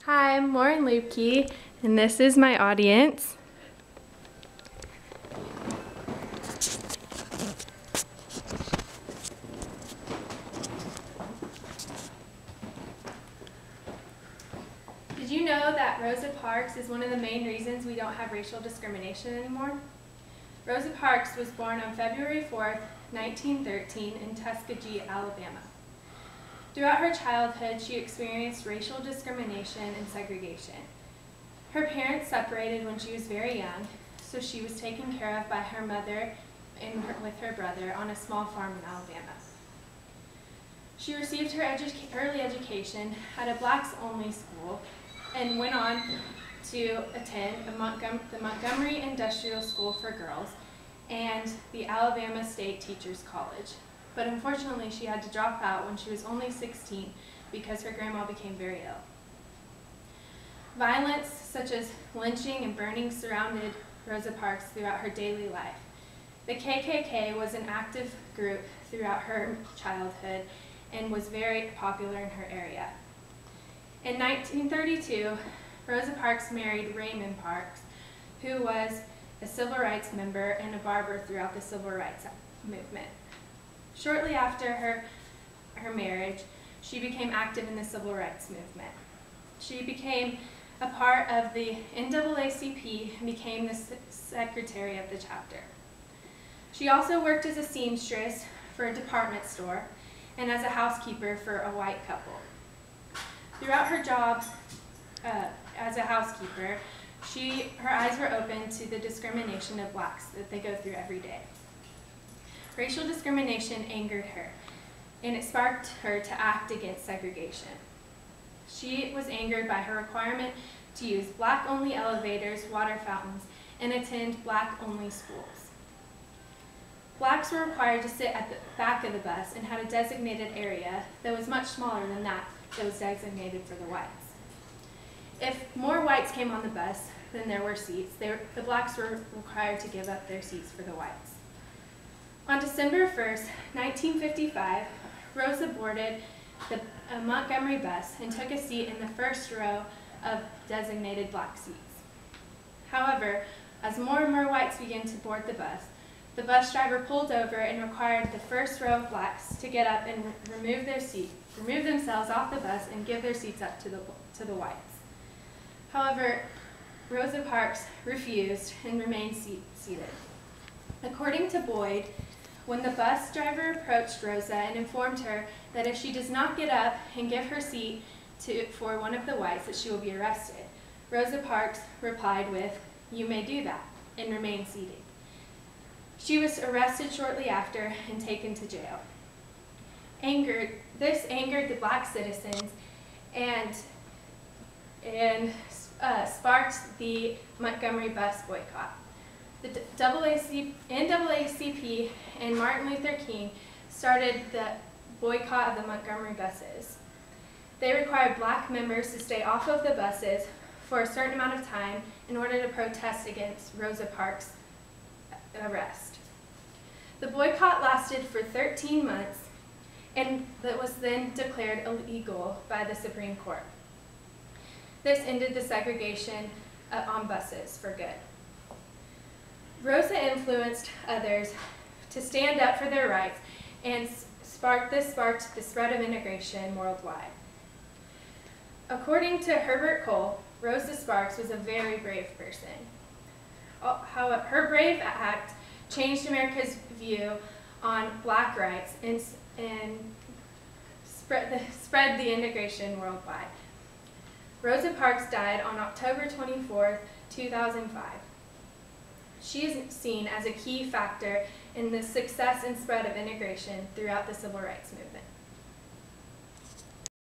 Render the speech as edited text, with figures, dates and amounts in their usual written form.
Hi, I'm Lauren Lupke, and this is my audience. Did you know that Rosa Parks is one of the main reasons we don't have racial discrimination anymore? Rosa Parks was born on February 4th, 1913 in Tuskegee, Alabama. Throughout her childhood, she experienced racial discrimination and segregation. Her parents separated when she was very young, so she was taken care of by her mother and with her brother on a small farm in Alabama. She received her early education at a blacks-only school and went on to attend the Montgomery Industrial School for Girls and the Alabama State Teachers College. But unfortunately, she had to drop out when she was only 16 because her grandma became very ill. Violence such as lynching and burning surrounded Rosa Parks throughout her daily life. The KKK was an active group throughout her childhood and was very popular in her area. In 1932, Rosa Parks married Raymond Parks, who was a civil rights member and a barber throughout the civil rights movement. Shortly after her marriage, she became active in the civil rights movement. She became a part of the NAACP and became the secretary of the chapter. She also worked as a seamstress for a department store and as a housekeeper for a white couple. Throughout her job as a housekeeper, her eyes were open to the discrimination of blacks that they go through every day. Racial discrimination angered her, and it sparked her to act against segregation. She was angered by her requirement to use black-only elevators, water fountains, and attend black-only schools. Blacks were required to sit at the back of the bus and had a designated area that was much smaller than that was designated for the whites. If more whites came on the bus than there were seats, the blacks were required to give up their seats for the whites. On December 1st, 1955, Rosa boarded the Montgomery bus and took a seat in the first row of designated black seats. However, as more and more whites began to board the bus driver pulled over and required the first row of blacks to get up and remove themselves off the bus and give their seats up to the whites. However, Rosa Parks refused and remained seated. According to Boyd, when the bus driver approached Rosa and informed her that if she does not get up and give her seat for one of the whites, that she will be arrested, Rosa Parks replied with, "You may do that," and remained seated. She was arrested shortly after and taken to jail. This angered the black citizens and sparked the Montgomery bus boycott. The NAACP and Martin Luther King started the boycott of the Montgomery buses. They required black members to stay off of the buses for a certain amount of time in order to protest against Rosa Parks' arrest. The boycott lasted for 13 months and that was then declared illegal by the Supreme Court. This ended the segregation on buses for good. Rosa influenced others to stand up for their rights, and sparked the spread of integration worldwide. According to Herbert Cole, Rosa Parks was a very brave person. Her brave act changed America's view on black rights and spread the integration worldwide. Rosa Parks died on October 24, 2005. She is seen as a key factor in the success and spread of integration throughout the civil rights movement.